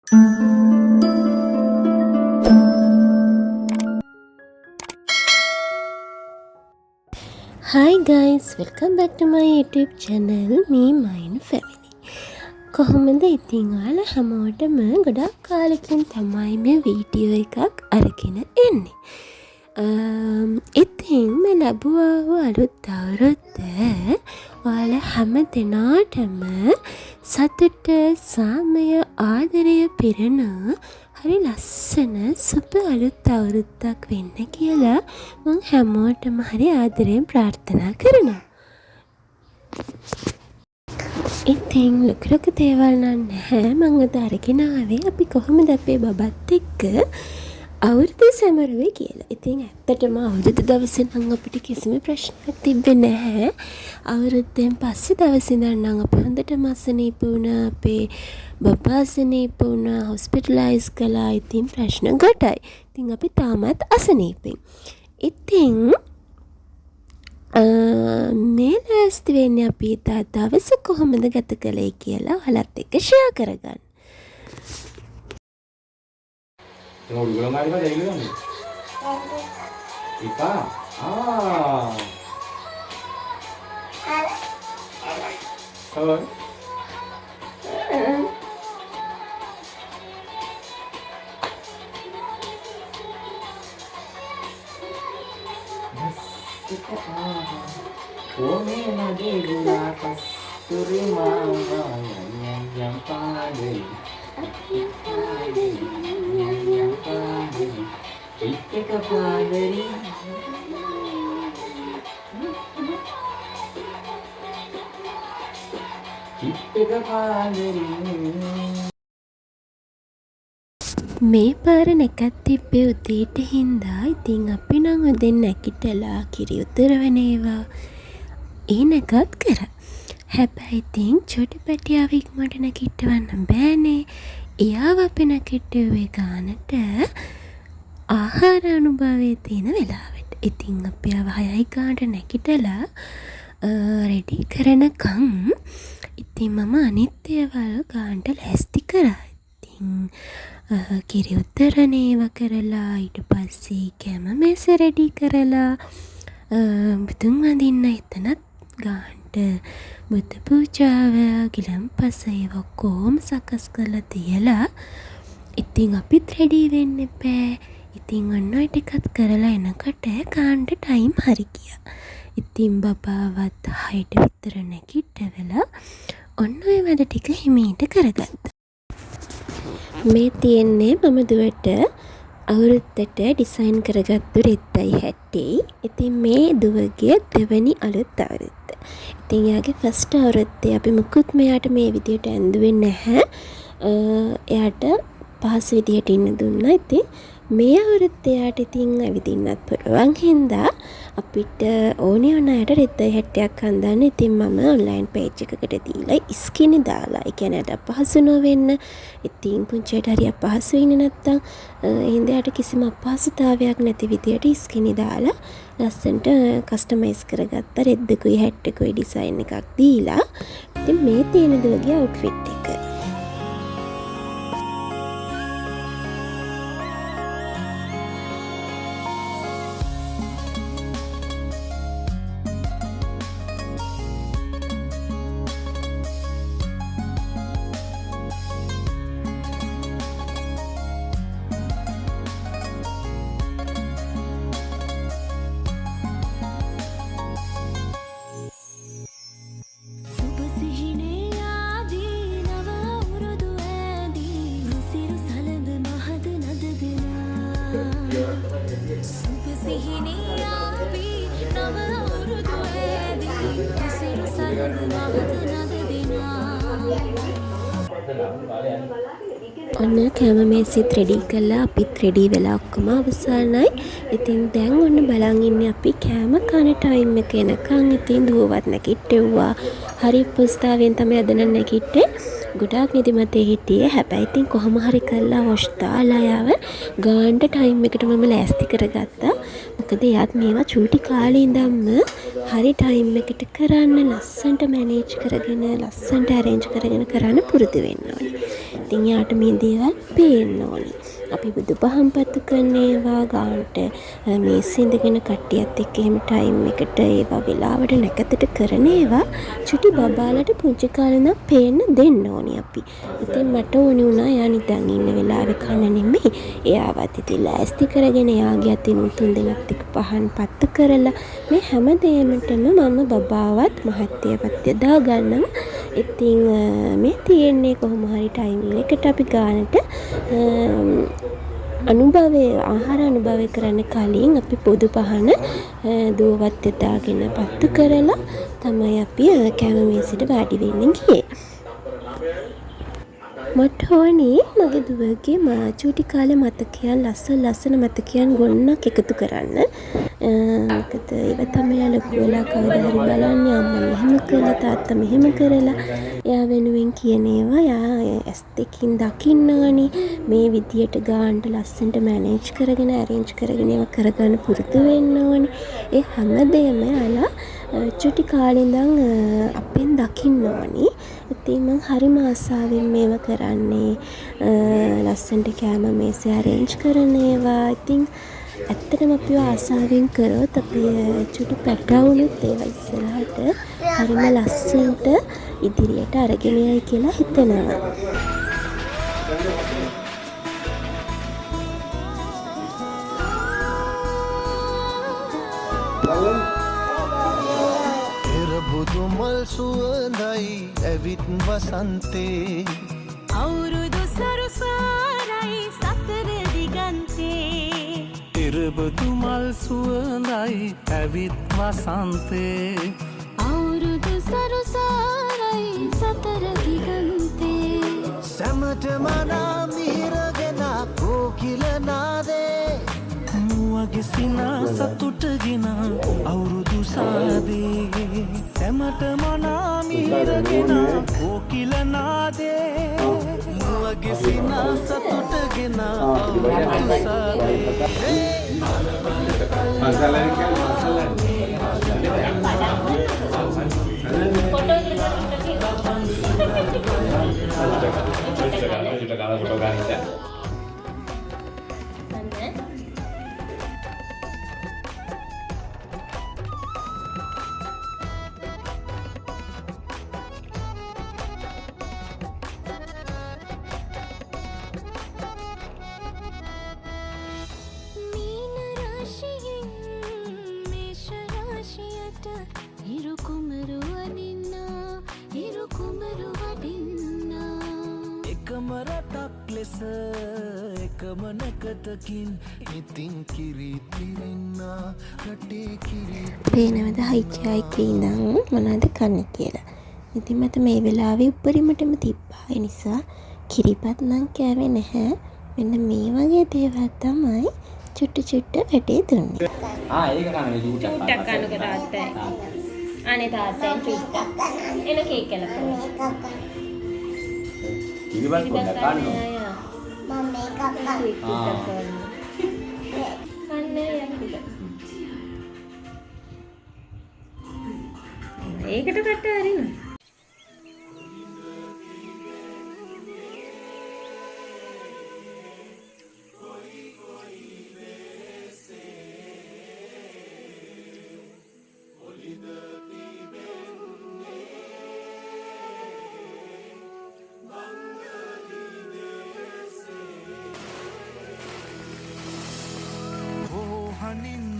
Hi guys, welcome back to my YouTube channel, me Mind Family. කොහොමද ඉතින් ඔයාලා හැමෝටම ගොඩක් කාලෙකින් තමයි මේ වීඩියෝ එකක් අරගෙන එන්නේ. ඉතින් මේ ලැබුවා වූ අලුත් අවුරුද්ද ඔයාලා හැම දිනාටම සතුට, සාමය, ආදරය පිරෙන හරි ලස්සන සුබ අලුත් අවුරුද්දක් වෙන්න කියලා මම හැමෝටම හරි ආදරයෙන් ප්‍රාර්ථනා කරනවා. ඉතින් ලොකු දේවල් නැහැ. මම අද අරගෙන ආවේ අපි කොහොමද අපේ බබත් එක්ක අවුරුදු සැමරුවේ කියලා. ඉතින් ඇත්තටම අවුරුදු දවසේ නම් අපිට කිසිම ප්‍රශ්නයක් තිබෙන්නේ නැහැ. අවුරුද්දෙන් පස්සේ දවසේ ඉඳන් නම් අපි හොඳටම අසනීප වුණා. අපේ බබා අසනීප වුණා. හොස්පිටලයිස් කළා. ඉතින් ප්‍රශ්න ගොඩයි. ඉතින් අපි තාමත් අසනීපෙන්. ඉතින් මේ ලෑස්ති වෙන්නේ අපි දවස කොහොමද ගත කළේ කියලා ඔයාලත් එක්ක ෂෙයා කරගන්න. Tengok dulu gambar ni pada dulu ni. Ipa. Hello. Oh, ni lagi gula kasturi mama yang pade. Ikke padari මේ පාර නැකත් තිබ්බේ උදේට හින්දා. ඉතින් අපි නම් උදෙන් නැගිටලා කිරි උතරවන ඒවා ඒ නැකත් කරා. හැබැයි ඉතින් චොටි පැටියාව ඉක්මනට නැගිටවන්න බෑනේ. එයාව අපි නැගිටුවේ ගානට ආහාර අනුභවයේ තියෙන වෙලාවට. ඉතින් අපි ආව 6යි ගානට නැගිටලා රෙඩි කරනකම් ඉතින් මම අනිත් ඒවල් ගානට ලෑස්ති කරා. ඉතින් කිරි උතරන ඒවා කරලා ඊට පස්සේ කැම මේස රෙඩි කරලා බුදුන් වඳින්න එතනත් ගානට බුද්ධ පූජාව ගිලන්පස ඒවා කොහොම සකස් කරලා තියලා ඉතින් අපිත් රෙඩි වෙන්න එපා. ඉතින් ඔන්න ඔය ටිකත් කරලා එනකොට ගානට ටයිම් හරි ගියා. ඉතින් බබාවත් 6ට විතර නැගිටවලා ඔන්න ඔය වැඩ ටික හිමීට කරගත්තා. මේ තියෙන්නේ මම දුවට අවුරුද්දට ඩිසයින් කරගත්තු රෙද්දයි හැට්ටෙයි. ඉතින් මේ දුවගේ දෙවැනි අලුත් අවුරුද්ද. ඉතින් යාගේ ෆස්ට් අවුරුද්දේ අපි මුකුත් මෙයාට මේ විදියට ඇඳුවේ නැහැ. එයාට පහසු විදියට ඉන්න දුන්නා. ඉතින් මේ අවුරුද්දේ යාට ඉතින් ඇවිදින්නත් පුළුවන් හින්දා අපිට ඕනේ වුණ අයට රෙද්දයි හැට්ටයක් අඳන්න. ඉතින් මම ඔන්ලයින් පේජ් එකකට දීලා ස්කිනි දාලා. ඒ කියන්නේ අර අපහසු නොවෙන්න. ඉතින් පුංචියට හරි අපහසු වෙන්නේ නැත්තම් හින්දාට කිසිම අපහසුතාවයක් නැති විදියට ස්කිනි දාලා ලස්සනට කස්ටමයිස් කරගත්ත රෙද්දකුයි හැට්ටකුයි ඩිසයින් එකක් දීලා. ඉතින් මේ තියෙන දුවගේ අවුට්ෆිට් එක. ඔන්න කැම මේසෙත් රෙඩි කළා. අපිත් රෙඩි වෙලා ඔක්කොම අවසానයි. ඉතින් දැන් ඔන්න බලන් ඉන්නේ අපි කෑම කන ටයිම් එක එනකන්. ඉතින් දුවවත් නැගිට්ටුවා. හරි පුස්තාවෙන් තමයි අද නම් නැගිට්ටේ. ගොඩාක් නිදිමතේ හිටියේ. හැබැයි ඉතින් කොහොම හරි කළා වොෂ් දාලා යාව ගානට ටයිම් එකට මම ලෑස්ති කරගත්තා. මොකද එයාත් මේවා චූටි කාලේ ඉඳන්ම හරි ටයිම් එකට කරන්න ලස්සනට මැනේජ් කරගෙන ලස්සනට ඇරේන්ජ් කරගෙන කරන්න පුරුදු වෙන්න ඕනේ. ඉතින් යාට මේ දේවල් පේන්න ඕනි. අපි බුදු පහම් පත්තු කරන ඒවා ගානට මේ සිඳගෙන කට්ටියත් එක්ක එහෙම ටයිම් එකට ඒවා වෙලාවට නැකතට කරන ඒවා චුටි බබාලට පුංචි කාලේ ඉඳන් පේන්න දෙන්න ඕනි අපි. ඉතින් මට ඕනි වුණා එයා නිදන් ඉන්න වෙලාවේ කන නෙමෙයි. එයාවත් ඉතින් ලෑස්ති කරගෙන එයාගේ අතින් තුන් දෙනෙක් එක්ක පහන් පත්තු කරලා මේ හැම දෙයකටම මම බබාවත් මහත්තයවත් යදා ගන්නවා. ඉතින් මේ තියෙන්නේ කොහොම හරි ටයිම් එකට අපි ගානට ආහාර අනුභවය කරන්න කලින් අපි පොදු පහන දුවවත් යදාගෙන පත්තු කරලා තමයි අපි කැම මේසෙට වාඩි වෙන්න ගියේ. මට ඕනේ මගේ දුවගේ චූටි කාලේ මතකයන් ලස්සන මතකයන් ගොන්නක් එකතු කරන්න. මොකද ඒව තමයි ලොකු වෙලා කවදා හරි බලන්නේ අම්මා මෙහෙම කළා තාත්තා මෙහෙම කරලා. එයා වෙනුවෙන් කියන ඒවා එයා ඇස් දෙකින් දකින්නවනේ. මේ විදියට ගානට ලස්සනට මැනේජ් කරගෙන අරේන්ජ් කරගෙන ඒවා කරගන්න පුරුදු වෙන්න ඕනේ. ඒ හැමදේම එයාලා චුටි කාලේ ඉඳන් අපෙන් දකින්න ඕනේ. ඉතින් මං හරිම ආසාවෙන් මේවා කරන්නේ. ලස්සනට කෑම මේසේ අරේන්ජ් කරන ඒවා. ඉතින් ඇත්තටම අපිව ආසාවෙන් කරොත් අපි චුටි පැටවුනුත් ඒවා ඉස්සරහට හරිම ලස්සනට ඉදිරියට අරගෙන යයි කියලා හිතනවා. බුදු මල් සුවඳයි ඇවිත් වසන්තේ අවුරුදු සරුසාරයි සතර දිගන්තේ ඉරබුදු මල් සුවඳයි ඇවිත් වසන්තේ අවුරුදු සරුසාරයි සතර දිගන්තේ සැමට මනා මිහිරගෙන කෝකිල නාදේ මුවගේ සිනා සතුටගෙන අවුරුදු සාදේ සැමට මනා මිහිරගෙන කෝකිල නාදේ මුවගේ සිනා සතුටගෙන අවුරුදු සාදේ එකම රටක් ලෙස එකම නැකතකින් ඉතින් කිරිත් පිරෙන්නා රටේ කිරිත් පේනවද හයිචයි ඉඳන් මොනවද කන්නේ කියලා. ඉතින් මට මේ වෙලාවේ උඩරිමටම තිබ්බා. ඒ නිසා කිරිපත් නම් කෑවේ නැහැ. මෙන්න මේ වගේ දේවල් තමයි චුට්ටු වැඩේ දුන්නේ. ඒක කන්නේ චූට්ටක් කන්නක තාත්තයි. අනේ තාත්තයි චූට්ටක්. එන කේක් කලපුවා. ඉරිවත් පොඩ්ඩක් කන්න. මම මේකක් කන්න. කන්නේ යන්න. ඒකට කට හරින.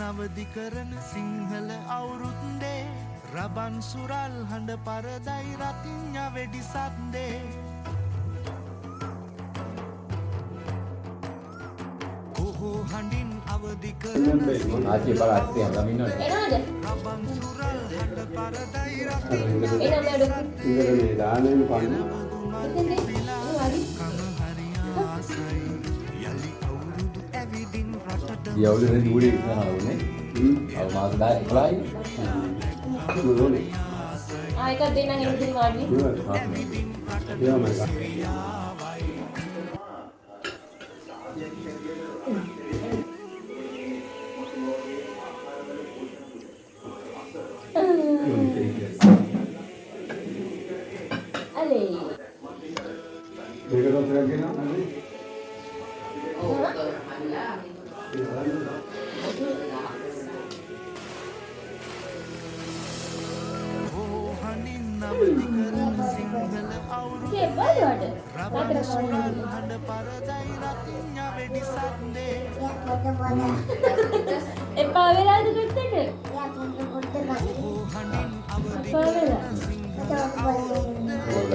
නවදි කරන සිංහල අවුරුද්දේ රබන් සුරල් හඬ පරදයි රතිඤ්ඤ වෙඩි සද්දේ කොහො හඬින් අවදි කරන ආච්චි බලන්න යන්න ඉන්නවද? රබන් සුරල් හඬ පරදයි රතිඤ්ඤ ඉතින් දානෙම පන්න. යවුලේ දුවලේ කරනවානේ. අව මාස 11යි. දුවලේ. එකක් දෙන්නම් ඉතින් වාඩි. අලේ. රබන් සුරල් හඬ පරදයි රතිඤ්ඤ වෙඩි සද්දේ එපා වෙලාද කුත්තට? කොහො හඬින් අවදි එපා වෙලා.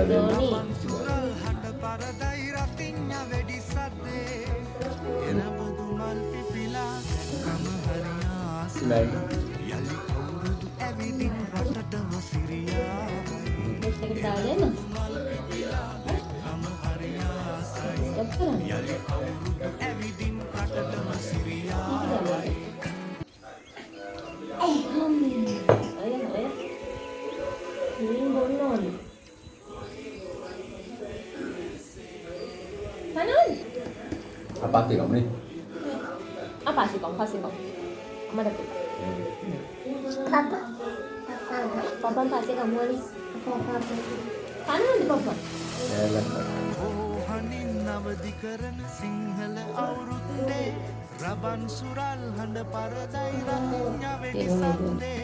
ධෝනි. සුරල් හඬ පරදයි රතිඤ්ඤ වෙඩි සද්දේ එරබදු මල් පිපිලා කම හරියාසයි යලි කවුරුදු ඇවිදින් රටටම සිරියා දෙස් එක දාගෙන. කම හරියාසයි යලි කවුරුදු ඇවිදින් රටටම සිරියා අය මේ බොන්න ඕනේ. Kanon? Apa sih kamu nih? Apa sih kong? Pasti kong. Ama dapet. Papan pasti kamu nih. Kanon di papan. හඬින් නවදි කරන සිංහල අවුරුද්දේ රබන් සුරල් හඬ පරදයි රතිඤ්ඤ වෙඩි සද්දේ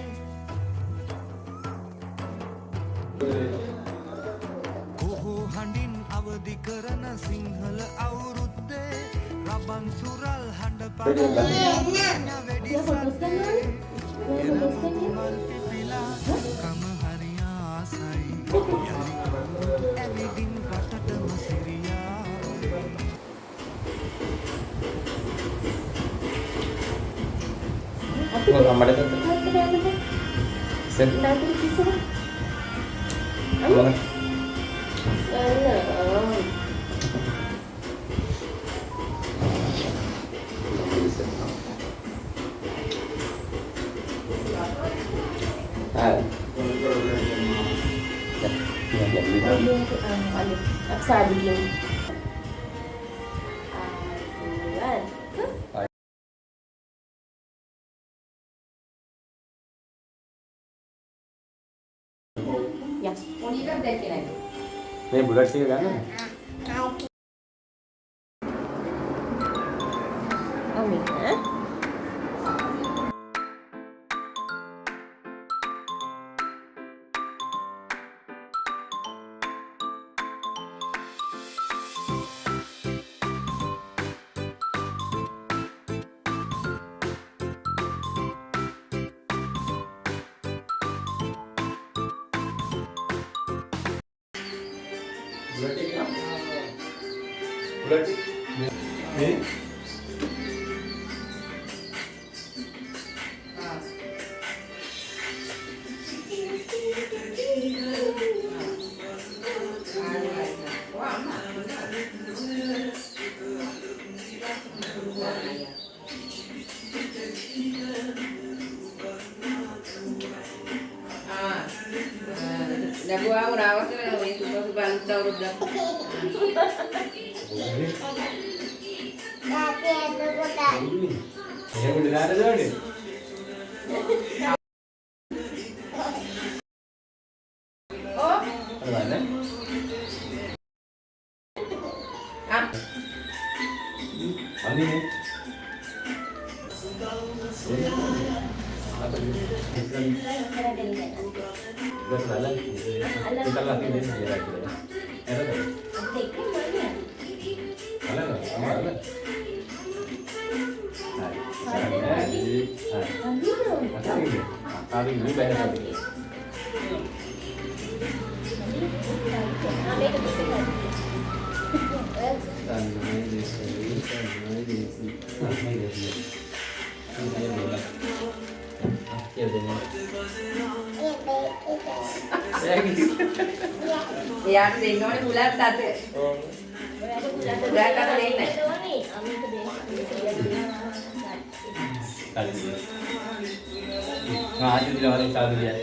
කොහො හඬින් අවදි කරන සිංහල අවුරුද්දේ රබන් සුරල් හඬ පරදයි රතිඤ්ඤ වෙඩි සද්දේ මල් පිපිලා කම හරියාසයි යලි ඇවිදින් රටටම Siriya Mau gambar itu? Sen. Nanti bisa. Mana? Ah. Ya, Balik. Aksa bikin. Aduan. Ya. Ini bulat sih kan? Amin. Bulat sih kan? Bulat sih. Ini. Gua rawat itu suka daur dak. Yang udah ada tuh nih. Oh, Mana? ah, Angin nih. Apa ini? Udah kenalan. Kita lagi nih ya kira. Ada nggak? Ada nggak? Sama ada. Nah, caranya di. Tarik ini banyak tadi. Tanamai di sini, tanamai di sini. Tanamai di sini. Ini saya bola. Ya udah nih. Ya gitu. ya tengok ni bulat tak tu. Bulat kan lain ni. Kali ini. Nah, itu tidak ada satu dia.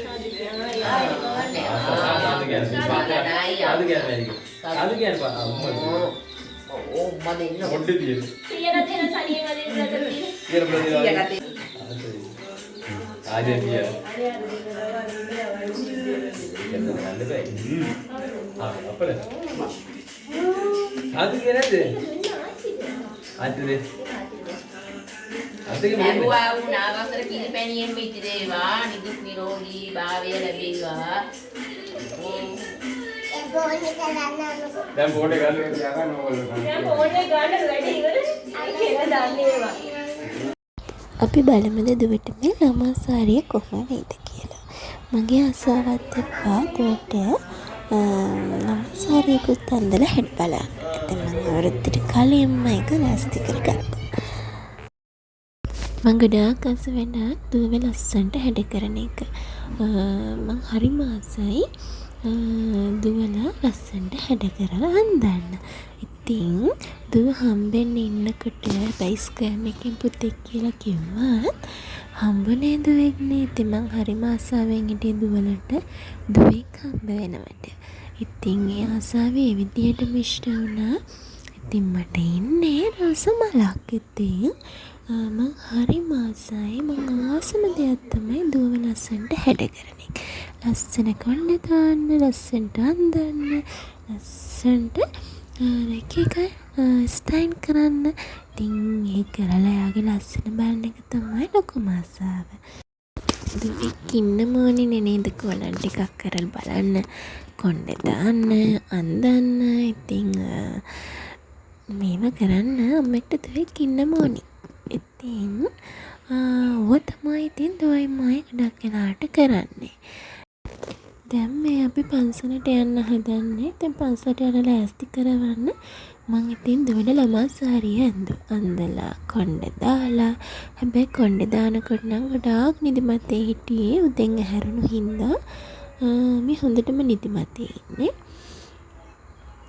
Satu kan. Satu kan lagi. Satu kan Pak. Oh, mana ni? Mode dia. Biar berarti. Siapa kata? Ada dia. Ada baik. Apa dah? Satu kan ada. Ada deh. Ada kan Gua නාවසර පිළිපැනියෙන් වෙච්ච දේවා නිදුක් නිරෝගී භාවය ලැබේවා. දැන් phone එක ගන්න තියාගන්න ඕගොල්ලෝ. දැන් ෆෝන් එක ගන්න වැඩි ඉවරයි. කෙල දාන්නේ ඒවා. අපි බලමුද දුවට මේ ළමාසාරිය කොහොම වේද කියලා. මගේ ආසාවත් එක්කා දුවට ළමාසාරියකුත් අඳලා හැඩ බලන්න. ඇත්තම මම අවුරුද්දට කලින්ම ඒක ලෑස්ති කරගත්තා. මම ගොඩාක් ආස වෙනවා දුව ලස්සනට හැඩ කරන එක. මම හරිම ආසයි දුවලා ලස්සනට හැඩ කරලා අඳන්න. ඉතින් දුව හම්බෙන්න ඉන්නකොට බයිස්කෑම් එකෙන් පුතෙක් කියලා කිව්වත් හම්බුනේ දුවෙක්නේ. ඉතින් මං හරිම ආසාවෙන් හිටියේ දුවලට දුවෙක් හම්බ වෙනවට. ඉතින් ඒ ආසාව ඒ විදිහටම ඉෂ්ට වුණා. ඉතින් මට ඉන්නේ රස මලක්. ඉතින් මං හරිම ආසයි. මං ආසම දෙයක් තමයි දුව ලස්සනට හැඩ කරන එක. ලස්සන කොණ්ඩ දාන්න, ලස්සනට අඳින්න, ලස්සනට එක ස්ටයිල් කරන්න. ඉතින් ඒ කරලා යාගේ ලස්සන බලන එක තමයි ලොකුම ආසාව. දුවෙක් ඉන්න ඕනේ නේද කොලන් ටිකක් කරලා බලන්න, කොණ්ඩ දාන්න, අඳින්න. ඉතින් මේව කරන්න අම්මට දුවෙක් ඉන්න ඕනේ. ඉතින් ඔය තමයි ඉතින් දුවයි මයි ගොඩක් වෙලාවට කරන්නේ. දැන් මේ අපි පන්සලට යන්න හදන්නේ. ඉතින් පන්සලට යන ලෑස්ති කරවන්න මං ඉතින් දුවන ළමාසාරිය අඳලා කොණ්ඩ දාලා. හැබැයි කොණ්ඩ දානකොට නම් ගොඩාක් නිදිමතේ හිටියේ. උදෙන් ඇහැරුණු හින්දා මේ හොඳටම නිදිමතේ ඉන්නේ.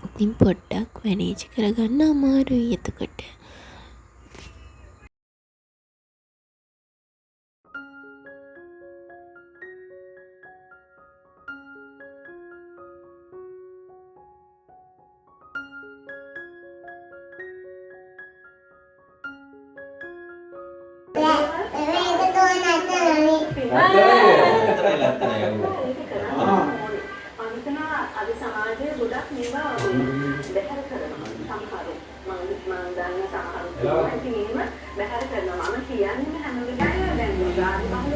ඉතින් පොඩ්ඩක් මැනේජ් කරගන්න අමාරුයි එතකොට. අද සමාජයේ ගොඩක් මේවා බැහැර කරනවා සමහරව මම දන්න සමහරව ඉතින් බැහැර කරනවා මම කියන්නේ හැම වෙලාවෙම දැන් ගාඩි බහල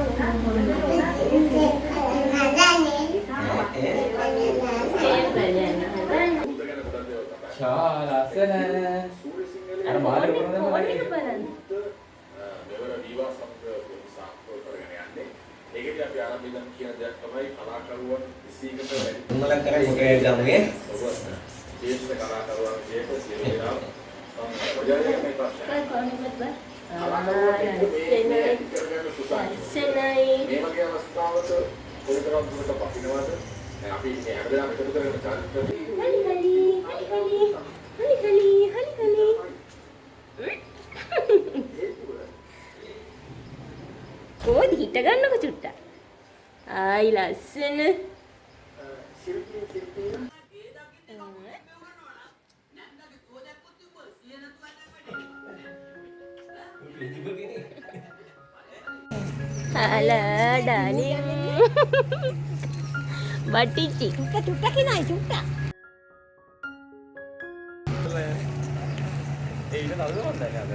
ලස්සන අර මාළේ ඕනේ බලන්න. ඒකදී අපි ආරම්භ ඉඳන් කියන දෙයක් තමයි කලාකරුවන් ඉසීකට වැඩි මොනලක් කරේ මොකේ ගමුගේ ජීවිත කලාකරුවන් ජීවිත සියලුම ඔයයන් මේ ප්‍රශ්න මේ වගේ අවස්ථාවක පොඩිතරම් දුරට පහිනවද අපි මේ හැමදාම එකතු කරගෙන චාරිත්‍ර කොහොමද හිට ගන්නකො චුට්ටක්. ආයි ලස්සන. හලා ඩාලින්. බටිචි. චුට්ටක් නයි චුට්ටක්. ඒ ඉත නල්ල වන්දයි අද.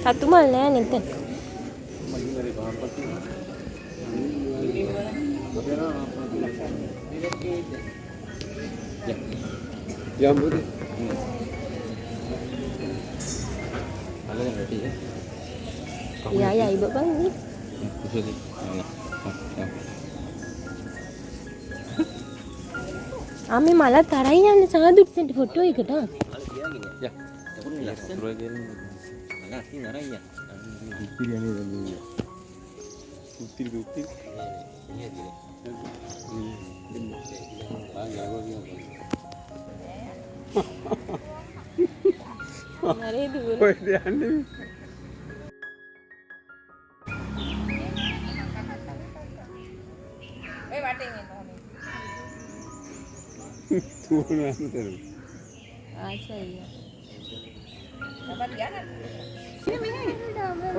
සතු මල් නෑ නේද? Ya ampun. Kalau yang ready ya. Ya ya ibu bang ni. Bisa di. ආමේ මල තරයි යන්නේ සාදුක් සෙන්ට ෆොටෝ එකට. Ya. Ya. Terus dia ni. Malah sih naraya. Bukti ni dan ni. Bukti. Ini dia. නරේ දුවන. Oi, dia ni. Turun anu terus. ආසයි.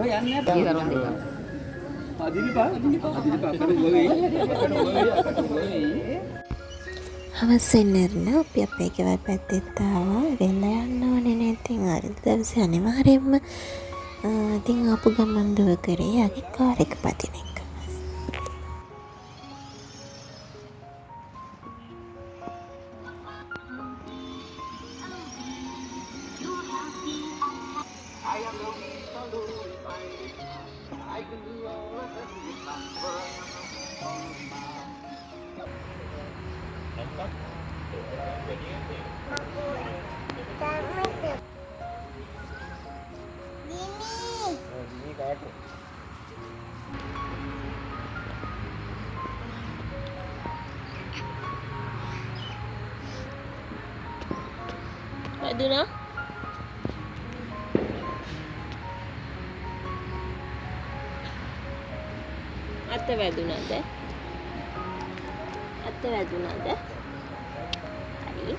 ඔය යන්නේ නැහැ. ඊතරම් දෙක. Adili pa akan boleh. හවස් වෙන්නර්ලා අපි අපේ ගෙවල් පැත්තෙත් ආවා. වෙලා යන්න ඕනේ නේ. ඉතින් අර දවසේ අනිවාර්යයෙන්ම ඉතින් ආපු ගමන් දුව කරේ යගේ කාර් එක පදින එක. වැදුනා? අත වැදුනාද? අත වැදුනාද? හරි.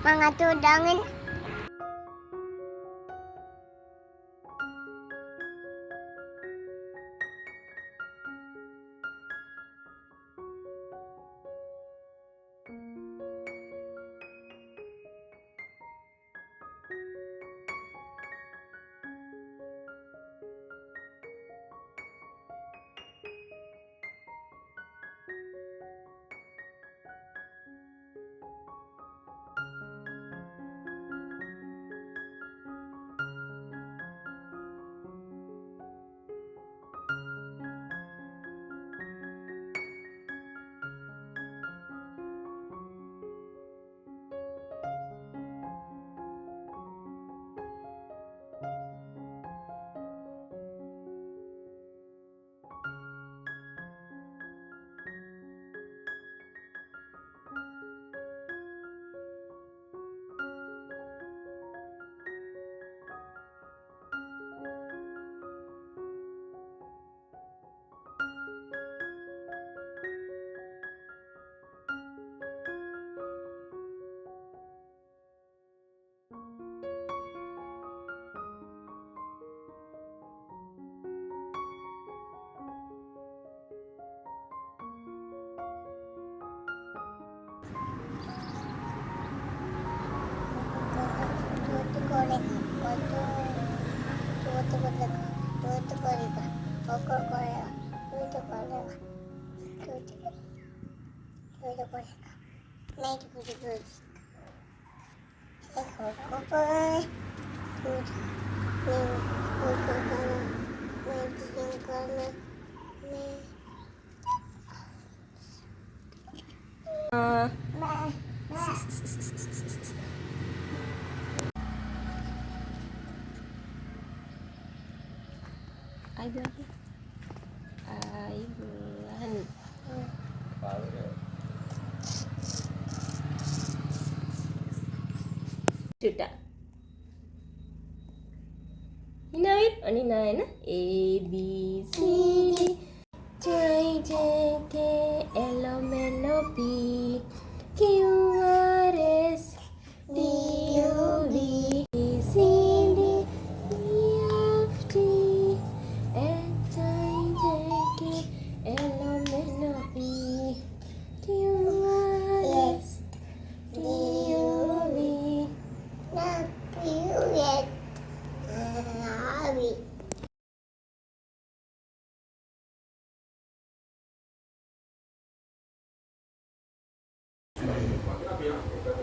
Mga tudangan. Sudah. Inawin, ani naena A B C D J K L M N O P Q R S T U V C D E F G H I J K L M N O P Q R S T අපි